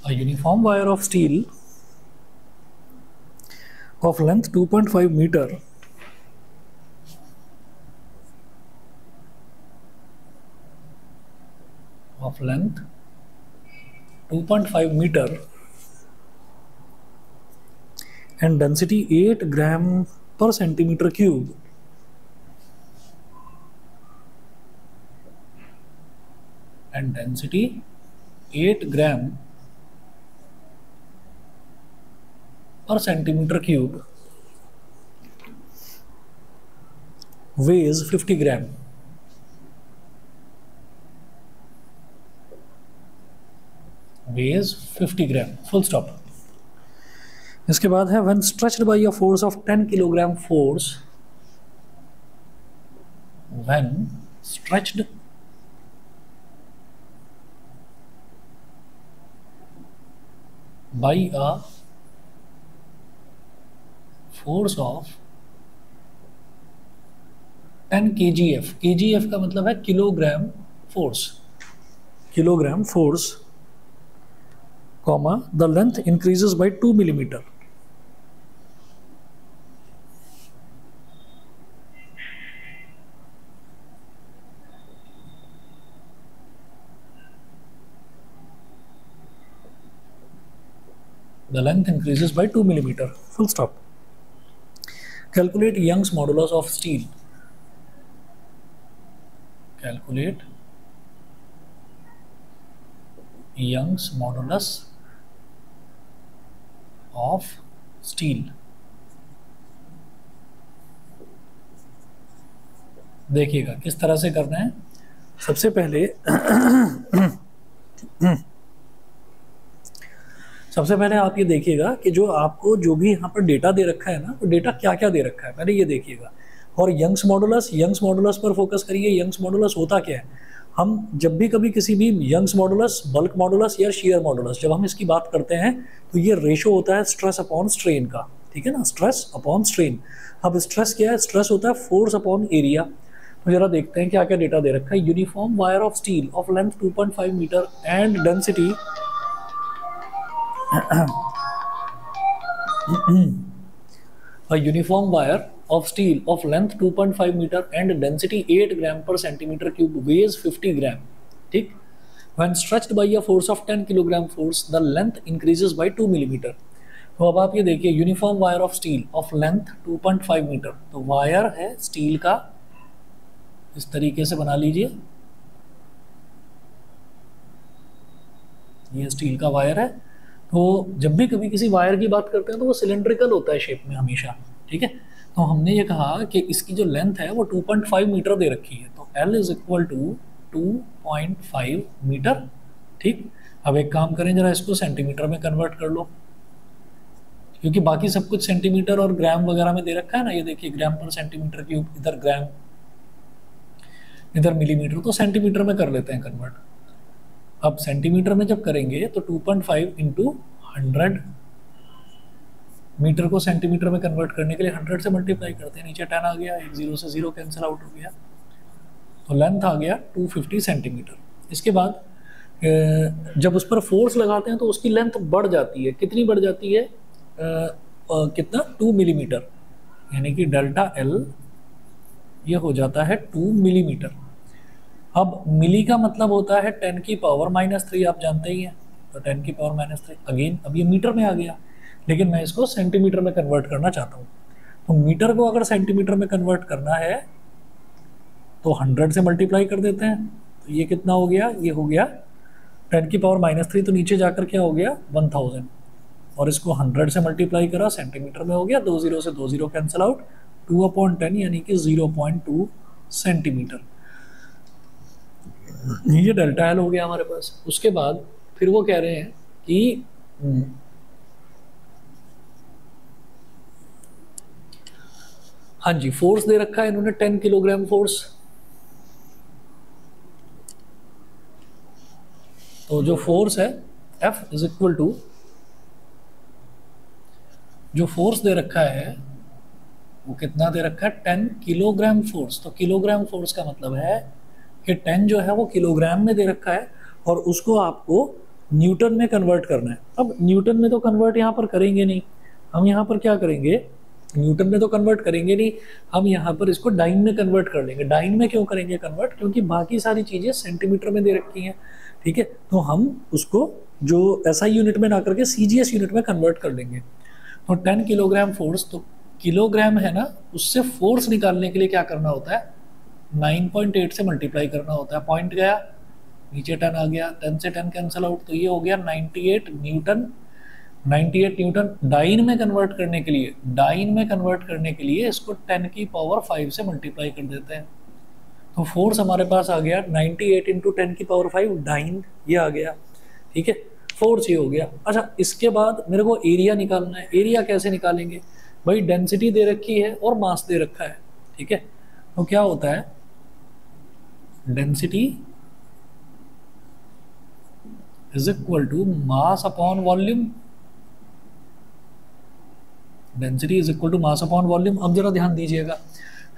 A uniform wire of steel of length 2.5 meter of length 2.5 meter and density 8 gram per centimeter cube and density 8 gram per centimeter cube weighs 50 gram. Weighs 50 gram. Full stop. इसके बाद है when stretched by a force of 10 kilogram force, when stretched by a force of 10 kgf. kgf का मतलब है kilogram force. Kilogram force, comma, the length increases by 2 millimeter. The length increases by 2 millimeter. Full stop. Calculate Young's modulus of steel. Calculate Young's modulus of steel. देखिएगा किस तरह से करना है. सबसे पहले आप ये देखिएगा कि जो आपको जो भी यहाँ पर डेटा दे रखा है ना, वो डेटा क्या क्या दे रखा है पहले ये देखिएगा. और यंग्स मॉडुलस पर फोकस करिए. यंग्स मॉडुलस होता क्या है? हम जब भी कभी किसी भी यंग्स मॉडुलस, बल्क मॉडुलस या शियर मॉडुलस, जब हम इसकी बात करते हैं तो ये रेशो होता है स्ट्रेस अपॉन स्ट्रेन का. ठीक है ना, स्ट्रेस अपॉन स्ट्रेन. अब स्ट्रेस क्या है? स्ट्रेस होता है फोर्स अपॉन एरिया. तो जरा देखते हैं क्या क्या डेटा दे रखा है. Uniform wire of steel of length 2.5 metre and density a uniform wire of steel of length 2.5 meter and density 8 gram per centimeter cube weighs 50 gram. ठीक. When stretched by a force of 10 kilogram force, the length increases by 2 millimeter. तो अब आप ये देखिए, uniform wire of steel of length 2.5 metre. तो wire है steel का, इस तरीके से बना लीजिए. ये स्टील का वायर है. तो जब भी कभी किसी वायर की बात करते हैं तो वो सिलेंड्रिकल होता है शेप में हमेशा. ठीक है. तो हमने ये कहा कि इसकी जो लेंथ है वो 2.5 मीटर दे रखी है. तो L is equal to 2.5 metre. ठीक. अब एक काम करें, जरा इसको सेंटीमीटर में कन्वर्ट कर लो, क्योंकि बाकी सब कुछ सेंटीमीटर और ग्राम वगैरह में दे रखा है ना. ये देखिए, ग्राम पर सेंटीमीटर क्यूब, इधर ग्राम, इधर मिलीमीटर. तो सेंटीमीटर में कर लेते हैं कन्वर्ट. अब सेंटीमीटर में जब करेंगे तो 2.5 इंटू 100, मीटर को सेंटीमीटर में कन्वर्ट करने के लिए 100 से मल्टीप्लाई करते हैं. नीचे 10 आ गया, एक 0 से 0 कैंसिल आउट हो गया. तो लेंथ आ गया 250 सेंटीमीटर. इसके बाद जब उस पर फोर्स लगाते हैं तो उसकी लेंथ बढ़ जाती है. कितनी बढ़ जाती है? कितना? 2 मिलीमीटर. यानी कि डेल्टा L ये हो जाता है 2 मिलीमीटर. अब मिली का मतलब होता है 10 की पावर -3, आप जानते ही हैं. तो 10 की पावर -3 अगेन, अब ये मीटर में आ गया, लेकिन मैं इसको सेंटीमीटर में कन्वर्ट करना चाहता हूँ. तो मीटर को अगर सेंटीमीटर में कन्वर्ट करना है तो 100 से मल्टीप्लाई कर देते हैं. तो ये कितना हो गया? ये हो गया 10 की पावर -3. तो नीचे जाकर क्या हो गया? 1000. और इसको 100 से मल्टीप्लाई करा, सेंटीमीटर में हो गया. 2 0 से 2 0 कैंसिल आउट. 2/10 यानी कि 0.2 सेंटीमीटर. ये डेल्टा एल हो गया हमारे पास. उसके बाद फिर वो कह रहे हैं कि हाँ जी, फोर्स दे रखा है इन्होंने 10 किलोग्राम फोर्स. तो जो फोर्स है F इज इक्वल टू, जो फोर्स दे रखा है वो कितना दे रखा है, 10 किलोग्राम फोर्स। तो किलोग्राम फोर्स का मतलब है कि 10 जो है वो किलोग्राम में दे रखा है और उसको आपको न्यूटन में कन्वर्ट करना है। अब न्यूटन में तो कन्वर्ट यहाँ पर करेंगे नहीं, हम यहाँ पर क्या करेंगे, न्यूटन में तो कन्वर्ट करेंगे नहीं, हम यहाँ पर इसको डाइन में कन्वर्ट कर लेंगे। डाइन में क्यों करेंगे कन्वर्ट, क्योंकि बाकी सारी चीज़ें सेंटीमीटर में दे रखी हैं, ठीक है। तो हम उसको जो SI यूनिट में ना करके CGS यूनिट में कन्वर्ट कर लेंगे। तो 10 किलोग्राम फोर्स, तो किलोग्राम है ना, उससे फोर्स निकालने के लिए क्या करना होता है, 9.8 से मल्टीप्लाई करना होता है। पॉइंट गया, नीचे 10 आ गया, 10 से 10 कैंसिल आउट, तो ये हो गया 98 न्यूटन। 98 न्यूटन डाइन में कन्वर्ट करने के लिए, डाइन में कन्वर्ट करने के लिए इसको 10 की पावर 5 से मल्टीप्लाई कर देते हैं। तो फोर्स हमारे पास आ गया 98 इंटू 10 की पावर 5 डाइन, ये आ गया, ठीक है। फोर्स ये हो गया। अच्छा, इसके बाद मेरे को एरिया निकालना है। एरिया कैसे निकालेंगे भाई, डेंसिटी दे रखी है और मास दे रखा है, ठीक है। तो क्या होता है, density is equal to mass upon volume. Density is equal to mass upon volume. अब जरा ध्यान दीजिएगा,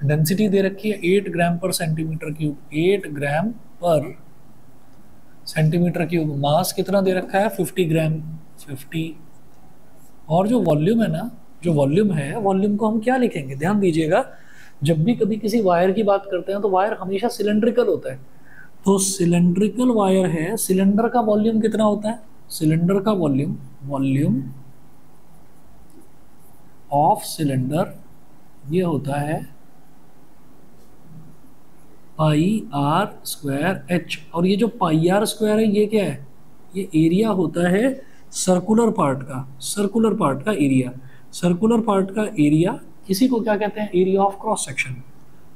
डेंसिटी दे रखी है 8 ग्राम पर सेंटीमीटर क्यूब, 8 ग्राम पर सेंटीमीटर क्यूब। मास कितना दे रखा है, 50 ग्राम, 50। और जो वॉल्यूम है ना, जो वॉल्यूम है, वॉल्यूम को हम क्या लिखेंगे, ध्यान दीजिएगा, जब भी कभी किसी वायर की बात करते हैं तो वायर हमेशा सिलेंड्रिकल होता है। तो सिलेंड्रिकल वायर है, सिलेंडर का वॉल्यूम कितना होता है, सिलेंडर का वॉल्यूम, वॉल्यूम ऑफ सिलेंडर ये होता है पाई आर स्क्वायर एच। और ये जो पाई आर स्क्वायर है ये क्या है, ये एरिया होता है सर्कुलर पार्ट का, सर्कुलर पार्ट का एरिया। सर्कुलर पार्ट का एरिया किसी को क्या कहते हैं, एरिया ऑफ क्रॉस सेक्शन।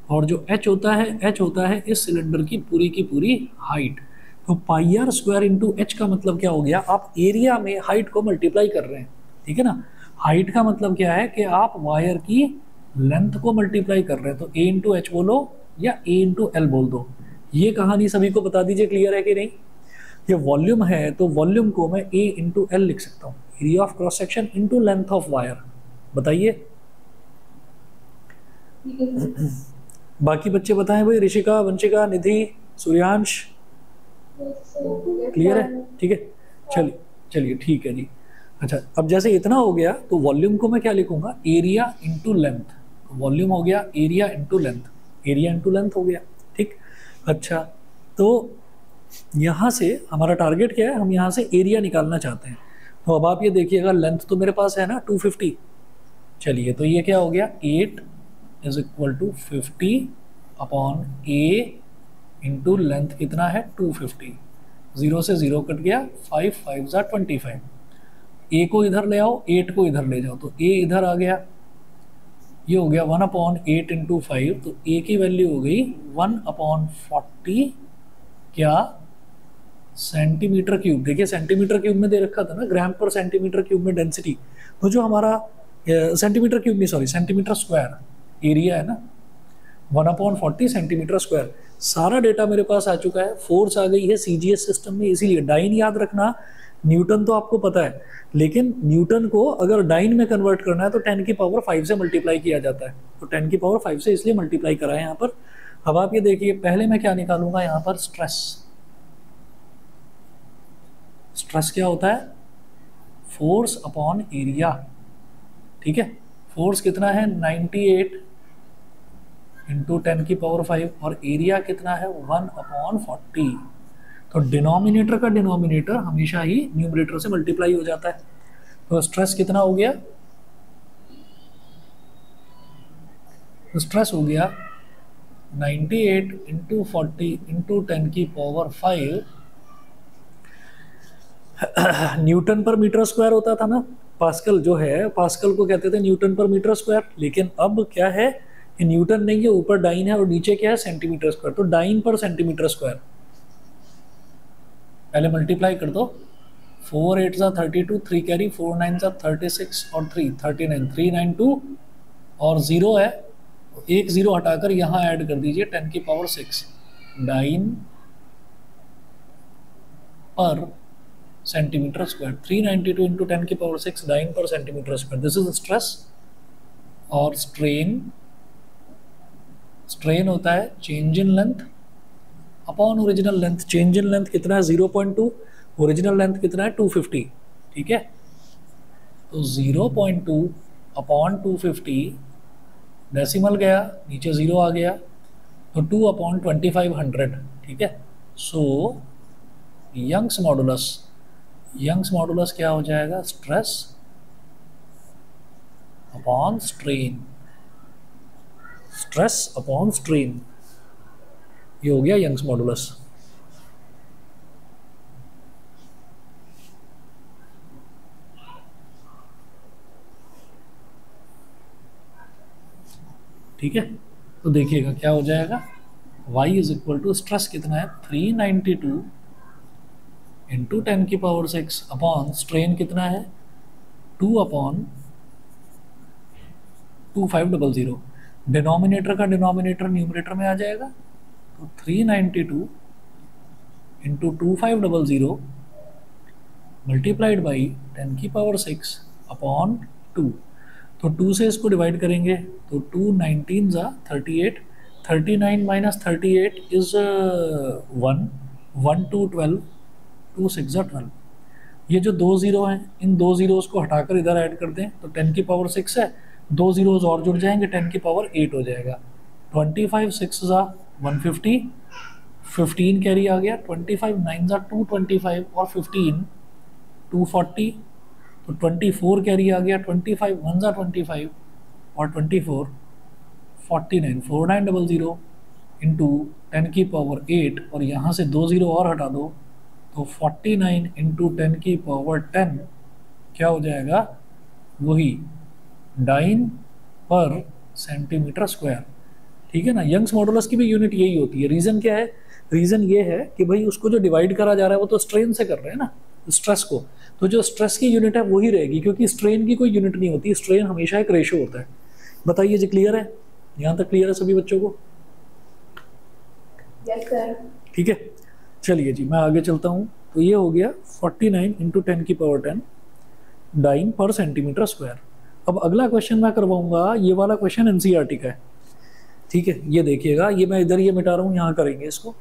और जो एच होता है, एच होता है इस सिलेंडर की पूरी हाइट। तो पाई आर स्क्वायर इंटू एच का मतलब क्या हो गया, आप एरिया में हाइट को मल्टीप्लाई कर रहे हैं, ठीक है ना। हाइट का मतलब क्या है कि आप वायर की लेंथ को मल्टीप्लाई कर रहे हैं। तो ए इंटू एच बोलो या ए इंटू एल बोल दो। ये कहानी सभी को बता दीजिए, क्लियर है कि नहीं। ये वॉल्यूम है तो वॉल्यूम को मैं ए इंटू एल लिख सकता हूँ, area of cross section into length of wire. बताइए बाकी बच्चे बताएं भाई, ऋषिका, वंशिका, निधि, सूर्यांश, क्लियर है, ठीक है। चलिए चलिए ठीक है जी। अच्छा, अब जैसे इतना हो गया तो वॉल्यूम को मैं क्या लिखूंगा, एरिया इंटू लेंथ। वॉल्यूम हो गया area into length, area into length हो गया, ठीक। अच्छा, तो यहाँ से हमारा टारगेट क्या है, हम यहाँ से एरिया निकालना चाहते हैं। तो अब आप ये देखिएगा, लेंथ तो मेरे पास है ना 250। चलिए, तो ये क्या हो गया, 8 is equal to 50 upon A into length कितना है 250। 0 से 0 कट गया, 5 5 ज़ा 25। ए को इधर ले आओ, 8 को इधर ले जाओ, तो ए इधर आ गया, ये हो गया 1 अपॉन 8 इंटू 5। तो ए की वैल्यू हो गई 1 अपॉन 40 क्या, सेंटीमीटर क्यूब। देखिए सेंटीमीटर क्यूब में दे रखा था ना, ग्राम पर सेंटीमीटर क्यूब में डेंसिटी। तो जो हमारा सेंटीमीटर क्यूब में, सॉरी सेंटीमीटर स्क्वायर एरिया है ना, 1 अपॉन 40 सेंटीमीटर स्क्वायर। सारा डेटा मेरे पास आ चुका है, फोर्स आ गई है CGS सिस्टम में। इसीलिए डाइन याद रखना, न्यूटन तो आपको पता है, लेकिन न्यूटन को अगर डाइन में कन्वर्ट करना है तो 10 की पावर 5 से मल्टीप्लाई किया जाता है। तो 10 की पावर 5 से इसलिए मल्टीप्लाई करा है यहाँ पर। अब आप ये देखिए, पहले मैं क्या निकालूंगा यहाँ पर, स्ट्रेस। स्ट्रेस क्या होता है, फोर्स अपॉन एरिया, ठीक है। फोर्स कितना है 98 इंटू 10 की पावर 5 और एरिया कितना है 1 अपॉन 40। तो डिनोमिनेटर का डिनोमिनेटर हमेशा ही न्यूमरेटर से मल्टीप्लाई हो जाता है। तो स्ट्रेस कितना हो गया, तो स्ट्रेस हो गया 98 इंटू 40 इंटू 10 की पावर 5 न्यूटन पर मीटर स्क्वायर होता था ना। पास्कल जो है, पास्कल को कहते थे न्यूटन पर मीटर स्क्वायर, लेकिन अब क्या है, ये न्यूटन नहीं है, ऊपर डाइन है और नीचे क्या है, सेंटीमीटर स्क्वायर। तो डाइन पर सेंटीमीटर स्क्वायर, पहले मल्टीप्लाई कर दो, 4 8 ज़ा 32, 3 कैरी, 4 9 ज़ा 36 और 3 39, 392 और 0 है, एक 0 हटाकर यहाँ ऐड कर दीजिए 10 की पावर 6। डाइन पर सेंटीमीटर स्क्वायर, 392 इंटू 10 की पावर 6 डाइन पर centimetre square. This is stress. और स्ट्रेन होता है change in length upon original length. Change in length कितना है 0.2, ओरिजिनल लेंथ कितना है 250, ठीक है। तो 0.2 अपॉन 250, डेसिमल गया नीचे 0 आ गया, तो 2 अपॉन 2500, ठीक है। सो यंग्स मॉडुलस क्या हो जाएगा, stress upon strain, stress upon strain, ये हो गया यंग्स मॉडुलस। ठीक है, तो देखिएगा क्या हो जाएगा, y is equal to stress कितना है 392 इंटू 10 की पावर 6 अपॉन स्ट्रेन कितना है 2 अपॉन 2500। डिनोमिनेटर का डिनोमिनेटर न्यूमरेटर में आ जाएगा, तो 392 इंटू 2500 मल्टीप्लाइड बाई 10 की पावर 6 अपॉन 2। तो 2 से इसको डिवाइड करेंगे तो 2 19 ज़ा 38, 39 माइनस 38 इज 1, 1 2 12, 2 6 ज़ा 12। ये जो 2 ज़ीरो हैं, इन 2 ज़ीरोज़ को हटाकर इधर ऐड कर दें तो 10 की पावर 6 है, 2 ज़ीरोज़ और जुड़ जाएंगे, 10 की पावर 8 हो जाएगा। 25 6 ज़ा 150, 15 कैरी आ गया, 25 9 ज़ा 225 और 15 240, तो 24 कैरी आ गया, 25 1 ज़ा 25 और 24 49, 4900 इंटू 10 की पावर 8, और यहाँ से 2 ज़ीरो और हटा दो तो 49 इंटू 10 की पावर 10 क्या हो जाएगा, वही डाइन पर सेंटीमीटर स्क्वायर, ठीक है ना। यंग्स मॉडुलस की भी यूनिट यही होती है। रीज़न क्या है, रीज़न ये है कि भाई उसको जो डिवाइड करा जा रहा है वो तो स्ट्रेन से कर रहे हैं ना, स्ट्रेस को, तो जो स्ट्रेस की यूनिट है वही रहेगी, क्योंकि स्ट्रेन की कोई यूनिट नहीं होती, स्ट्रेन हमेशा एक रेशो होता है। बताइए जी, क्लियर है, यहाँ तक क्लियर है सभी बच्चों को? Yes sir. ठीक है, चलिए जी मैं आगे चलता हूँ। तो ये हो गया 49 इंटू 10 की पावर 10 डाइन पर सेंटीमीटर स्क्वायर। अब अगला क्वेश्चन मैं करवाऊंगा, ये वाला क्वेश्चन एनसीईआरटी का है, ठीक है। ये देखिएगा, ये मैं इधर ये मिटा रहा हूँ, यहाँ करेंगे इसको।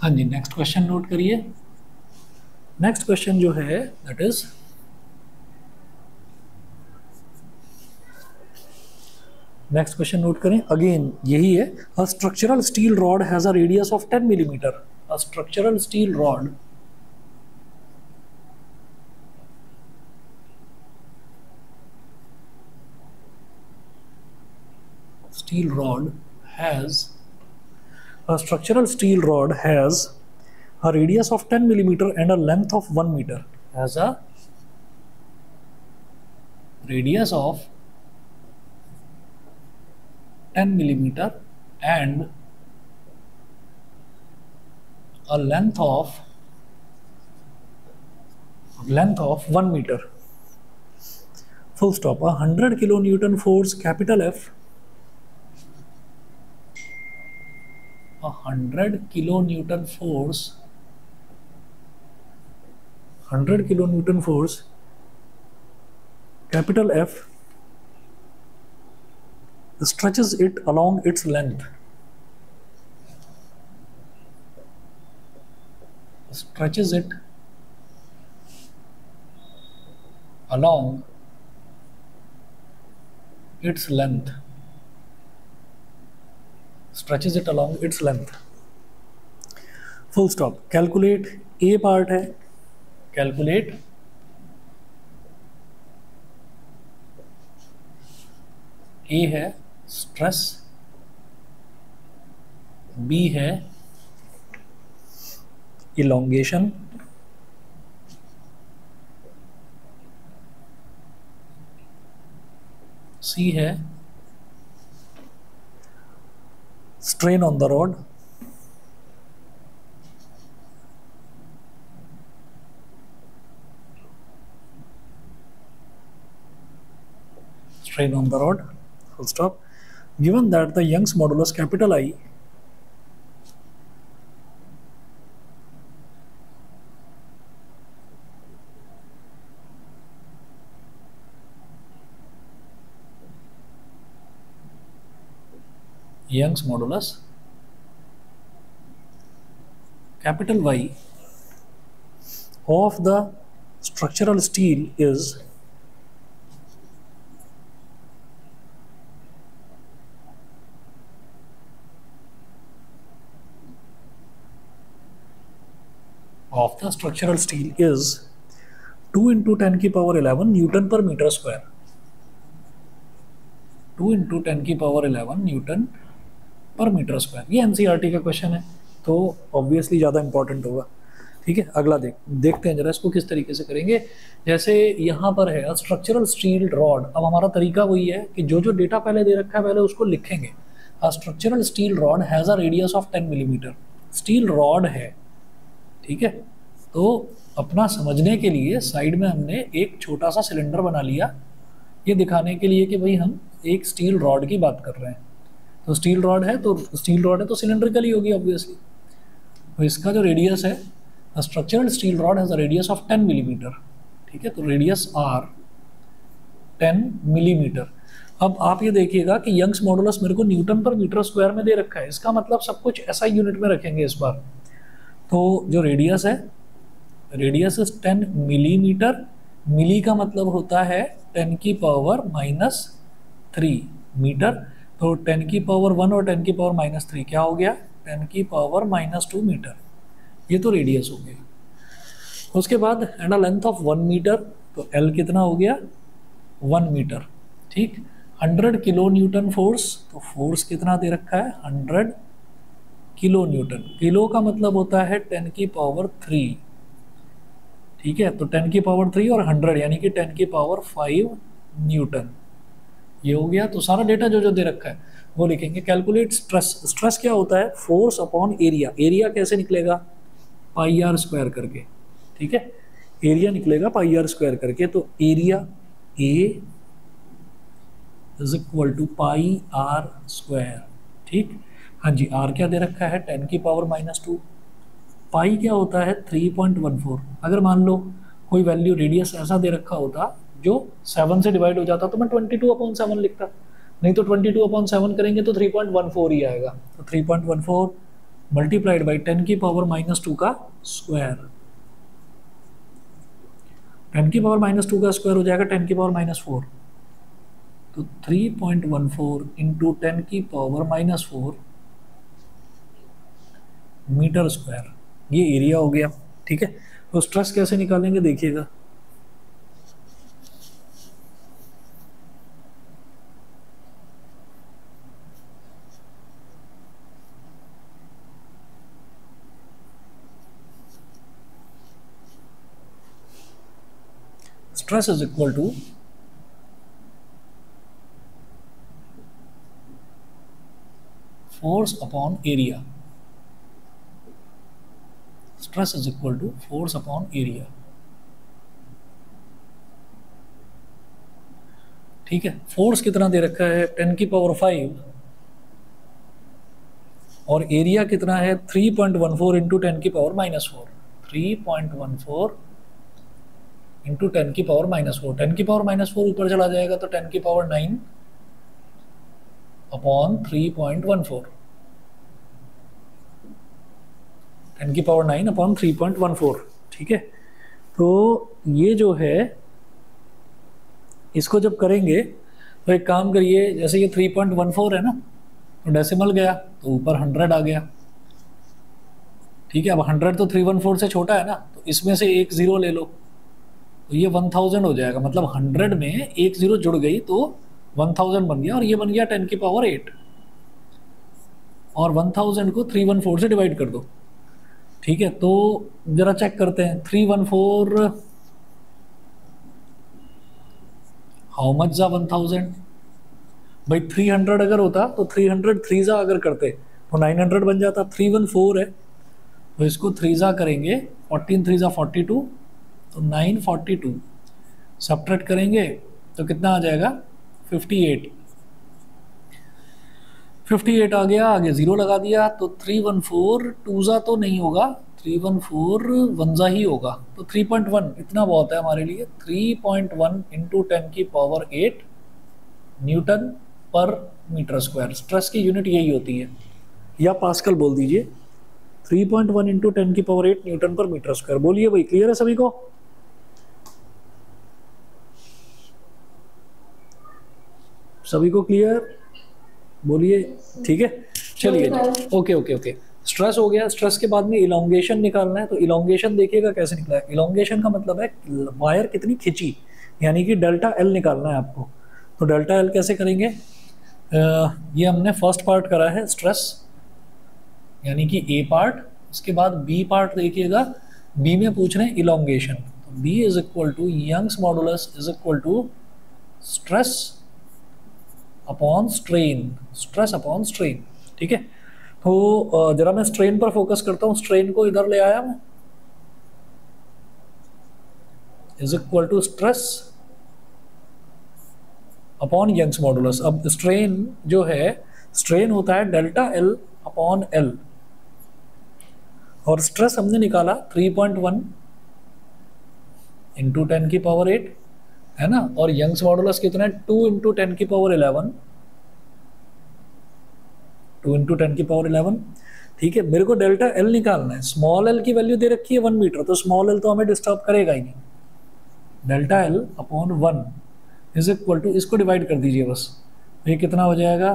हाँ जी, नेक्स्ट क्वेश्चन नोट करिए। नेक्स्ट क्वेश्चन जो है that is, next question note करें, अगेन यही है। A structural steel rod has a radius of 10 millimetre. A structural steel rod has a radius of 10 millimeter and a length of 1 meter. Has a radius of 10 millimeter and a length of 1 meter. Full stop. A 100 kilonewton force capital F, a 100 kilonewton force, 100 kilonewton force capital F stretches it along its length, stretches it along its length, stretches it along its length. Full stop. Calculate, A part है, calculate A है stress, B है elongation, सी है strain on the rod, strain on the rod, full stop. Given that the Young's modulus capital I Young's modulus capital Y of the structural steel is of the structural steel is 2 into 10 की power 11 Newton पर metre square, 2 into 10 की power 11 Newton पर metre square. ये NCERT का question है तो obviously ज़्यादा important होगा। ठीक है, अगला देखते हैं जरा इसको किस तरीके से करेंगे। जैसे यहाँ पर है स्ट्रक्चरल स्टील रॉड, अब हमारा तरीका वही है कि जो जो डेटा पहले दे रखा है पहले उसको लिखेंगे। Structural steel rod has a radius of 10 millimetre, steel rod है। ठीक है, तो अपना समझने के लिए साइड में हमने एक छोटा सा सिलेंडर बना लिया, ये दिखाने के लिए कि भाई हम एक स्टील रॉड की बात कर रहे हैं। तो स्टील रॉड है तो सिलेंड्रिकल ही होगी ऑब्वियसली। तो इसका जो रेडियस है, structural steel rod has a radius of 10 millimetre. ठीक है, तो रेडियस आर 10 मिलीमीटर। अब आप ये देखिएगा कि यंग्स मॉडुलस मेरे को न्यूटन पर मीटर स्क्वायर में दे रखा है, इसका मतलब सब कुछ ऐसा यूनिट में रखेंगे इस बार। तो जो रेडियस है, रेडियस इज 10 मिलीमीटर, मिली का मतलब होता है 10 की पावर -3 मीटर, तो 10 की पावर 1 और 10 की पावर -3 क्या हो गया, 10 की पावर -2 मीटर। ये तो रेडियस हो गया। उसके बाद and a length of 1 metre, तो एल कितना हो गया 1 मीटर। ठीक, 100 किलो न्यूटन फोर्स, तो फोर्स कितना दे रखा है 100 किलो न्यूटन। किलो का मतलब होता है 10 की पावर 3। ठीक है, तो 10 की पावर 3 और 100 यानी कि 10 की पावर 5 न्यूटन। ये हो गया। तो सारा डेटा जो जो दे रखा है वो लिखेंगे। कैलकुलेट स्ट्रेस, स्ट्रेस क्या होता है फोर्स अपॉन एरिया। एरिया कैसे निकलेगा पाई आर स्क्वायर करके। ठीक है, एरिया निकलेगा पाई आर स्क्वायर करके, तो area A is equal to pi R square. ठीक, हाँ जी, आर क्या दे रखा है 10 की पावर -2, पाई क्या होता है 3.14। अगर मान लो कोई वैल्यू रेडियस ऐसा दे रखा होता जो 7 से डिवाइड हो जाता तो मैं 22/7 लिखता, नहीं तो 22/7 करेंगे तो 3.14 ही आएगा। तो 3.14 मल्टीप्लाइड बाई 10 की पावर -2 का स्क्वायर, 10 की पावर -2 का स्क्वायर हो जाएगा 10 की पावर -4, तो 3.14 इंटू 10 की पावर -4 मीटर स्क्वायर, ये एरिया हो गया। ठीक है, तो स्ट्रेस कैसे निकालेंगे देखिएगा। Stress is equal to force upon area, stress is equal to force upon area. ठीक है, फोर्स कितना दे रखा है 10 की पावर 5 और एरिया कितना है 3.14 इंटू 10 की पावर -4, 3.14 इंटू 10 की पावर -4, 10 की पावर -4 ऊपर चला जाएगा तो 10 की पावर 9 अपॉन 3.14, 10 की पावर 9 अपॉन 3.14। ठीक है, तो ये जो है इसको जब करेंगे तो एक काम करिए, जैसे ये 3.14 है ना, तो डेसिमल गया तो ऊपर 100 आ गया। ठीक है, अब 100 तो 314 से छोटा है ना, तो इसमें से एक ज़ीरो ले लो तो ये 1000 हो जाएगा। मतलब 100 में एक ज़ीरो जुड़ गई तो 1000 बन गया, और ये बन गया 10 की पावर 8, और 1000 को 314 से डिवाइड कर दो। ठीक है, तो जरा चेक करते हैं 314 हाउ मच जा 1000, भाई 300 अगर होता तो 300 थ्रीजा अगर करते तो 900 बन जाता, 314 है तो इसको थ्रीजा करेंगे, 14 थ्रीजा 42, तो 942 सब्ट्रैक्ट करेंगे तो कितना आ जाएगा 58, 58 आ गया, आगे जीरो लगा दिया तो 314 टूजा तो नहीं होगा, 314 वनजा ही होगा, तो 3.1 इतना बहुत है हमारे लिए, 3.1 इंटू 10⁸ न्यूटन पर मीटर स्क्वायर। स्ट्रेस की यूनिट यही होती है, या पास्कल बोल दीजिए। 3.1 इंटू 10⁸ न्यूटन पर मीटर स्क्वायर। बोलिए भाई, क्लियर है सभी को? सभी को क्लियर? बोलिए, ठीक है, चलिए जी, ओके ओके ओके। स्ट्रेस हो गया, स्ट्रेस के बाद में इलोंगेशन निकालना है, तो इलोंगेशन देखिएगा कैसे निकला है। इलोंगेशन का मतलब है वायर कितनी खिंची, यानी कि डेल्टा एल निकालना है आपको। तो डेल्टा एल कैसे करेंगे? ये हमने फर्स्ट पार्ट करा है स्ट्रेस, यानी कि ए पार्ट। उसके बाद बी पार्ट देखिएगा, बी में पूछ रहे हैं इलोंगेशन, तो B is equal to Young's modulus is equal to stress upon strain, stress upon strain, ठीक है। तो जरा मैं स्ट्रेन पर फोकस करता हूं, स्ट्रेन को इधर ले आया मैं, is equal to stress upon Young's modulus. अब स्ट्रेन जो है, स्ट्रेन होता है डेल्टा एल अपॉन एल, और स्ट्रेस हमने निकाला 3.1 इंटू 10⁸, है ना, और यंग्स मॉडुलस कितना है 2 इंटू 10⁸, 2 इंटू 10⁸, ठीक है। मेरे को डेल्टा एल निकालना है, स्मॉल एल की वैल्यू दे रखी है 1 मीटर, तो स्मॉल एल तो हमें डिस्टर्ब करेगा ही नहीं। Delta L upon 1 is equal to, इसको डिवाइड कर दीजिए बस, ये कितना हो जाएगा,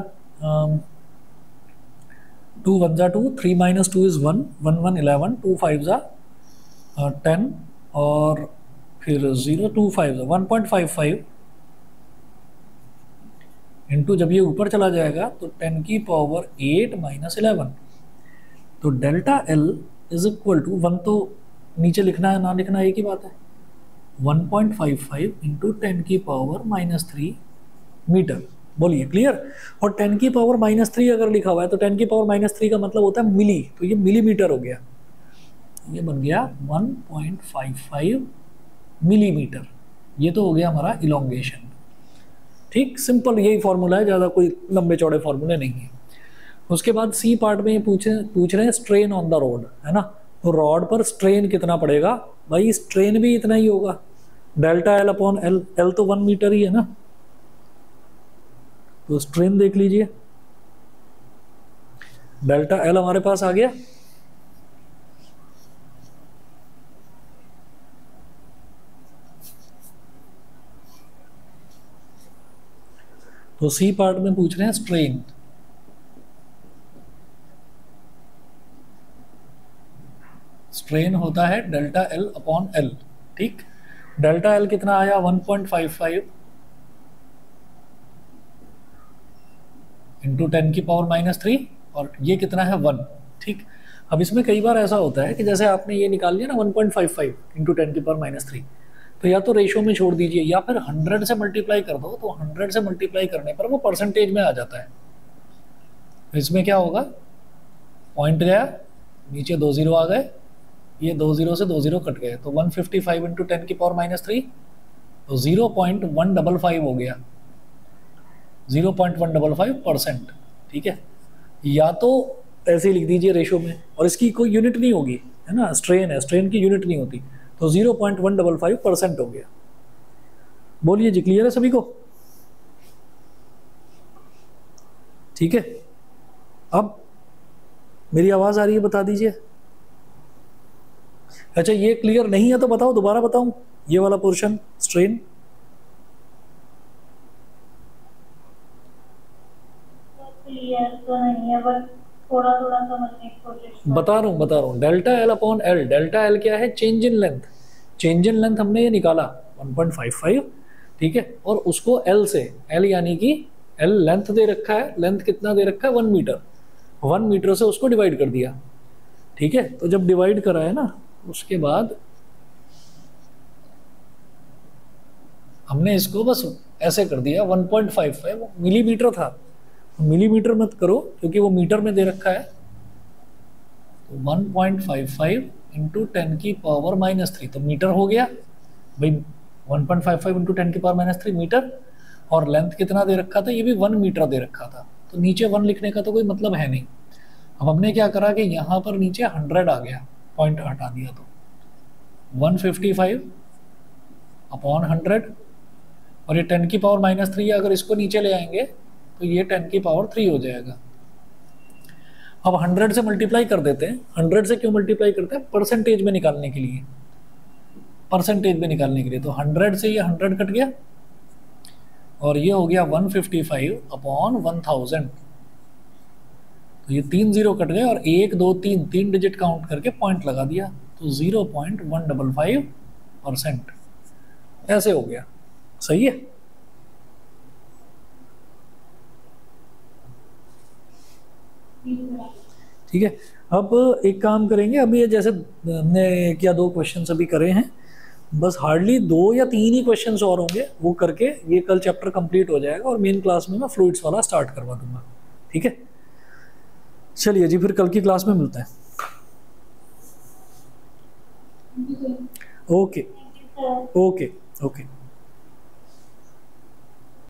2 1 जा 2, 3 माइनस 2 इज 1, 1 1 11, 2 5 जा 10, और फिर 0 2 5 1.55 इंटू, जब ये ऊपर चला जाएगा तो 10⁸ माइनस 11, तो delta L is equal to 1, तो नीचे लिखना है ना लिखना एक ही बात है, 1.55 इंटू 10⁻³ माइनस 3 मीटर। बोलिए क्लियर? और 10⁻³ माइनस 3 अगर लिखा हुआ है तो 10⁻³ माइनस 3 का मतलब होता है मिली, तो ये मिलीमीटर हो गया, ये बन गया 1.55 मिलीमीटर। ये तो हो गया हमारा इलोंगेशन। ठीक, सिंपल यही फॉर्मूला है, ज़्यादा कोई लंबे चौड़े फॉर्मूले नहीं है। उसके बाद सी पार्ट में पूछ रहे हैं स्ट्रेन ऑन द रॉड, है ना, तो रॉड पर स्ट्रेन कितना पड़ेगा? भाई स्ट्रेन भी इतना ही होगा, delta L upon L, L तो 1 मीटर ही है ना, तो स्ट्रेन देख लीजिए, डेल्टा एल हमारे पास आ गया, तो सी पार्ट में पूछ रहे हैं स्ट्रेन। स्ट्रेन होता है डेल्टा एल अपॉन एल, ठीक। डेल्टा एल कितना आया 1.55 इंटू 10⁻³ माइनस 3, और ये कितना है 1, ठीक। अब इसमें कई बार ऐसा होता है कि जैसे आपने ये निकाल लिया ना 1.55 इंटू 10⁻³ माइनस 3, तो या तो रेशो में छोड़ दीजिए या फिर 100 से मल्टीप्लाई कर दो, तो 100 से मल्टीप्लाई करने पर वो परसेंटेज में आ जाता है। तो इसमें क्या होगा, पॉइंट गया, नीचे 2 0 आ गए, ये 2 0 से 2 0 कट गए, तो 155 इंटू 10⁻³ माइनस 3, तो 0.155 हो गया, 0.155%, ठीक है। या तो ऐसे लिख दीजिए रेशो में, और इसकी कोई यूनिट नहीं होगी, है ना, स्ट्रेन है, स्ट्रेन की यूनिट नहीं होती, तो 0.155% हो गया। बोलिए जी, क्लियर है सभी को? ठीक है, अब मेरी आवाज आ रही है, बता दीजिए। अच्छा, ये क्लियर नहीं है तो बताओ, दोबारा बताऊं ये वाला पोर्शन स्ट्रेन? क्लियर तो नहीं है, बस थोड़ा थोड़ा समझने की कोशिश बता रहा हूँ। Delta L upon L, delta L क्या है? Change in length. Change in length हमने ये निकाला 1.55, ठीक है, और उसको एल से, एल यानी कि एल लेंथ दे रखा है, लेंथ कितना दे रखा है 1 मीटर, 1 मीटर से उसको डिवाइड कर दिया, ठीक है। तो जब डिवाइड करा है ना, उसके बाद हमने इसको बस ऐसे कर दिया 1.55, मिलीमीटर था, मिलीमीटर मत करो क्योंकि वो मीटर में दे रखा है। तो 1.55 इंटू 10 की पावर -3 तो मीटर हो गया भाई, 1.55 इंटू 10 की पावर -3 मीटर। और लेंथ कितना दे रखा था, ये भी 1 मीटर दे रखा था, तो नीचे 1 लिखने का तो कोई मतलब है नहीं। अब हमने क्या करा कि यहाँ पर नीचे 100 आ गया, पॉइंट हटा दिया, तो 155 अपॉन 100, और ये 10 की पावर -3 अगर इसको नीचे ले आएंगे तो ये 10 की पावर 3 हो जाएगा। अब 100 से मल्टीप्लाई कर देते हैं। 100 से क्यों मल्टीप्लाई करते हैं, परसेंटेज में निकालने के लिए, परसेंटेज में निकालने के लिए। तो 100 से ये 100 कट गया और ये हो गया 155 अपॉन 1000। तो ये 3 0 कट गए और 1 2 3 डिजिट काउंट करके पॉइंट लगा दिया, तो 0.155% ऐसे हो गया। सही है। ठीक है, अब एक काम करेंगे, अभी ये जैसे हमने 1 या 2 क्वेश्चन अभी करे हैं, बस हार्डली 2 या 3 ही क्वेश्चंस और होंगे, वो करके ये कल चैप्टर कंप्लीट हो जाएगा और मेन क्लास में मैं फ्लूइड्स वाला स्टार्ट करवा दूंगा। ठीक है, चलिए जी, फिर कल की क्लास में मिलते हैं। Okay okay okay.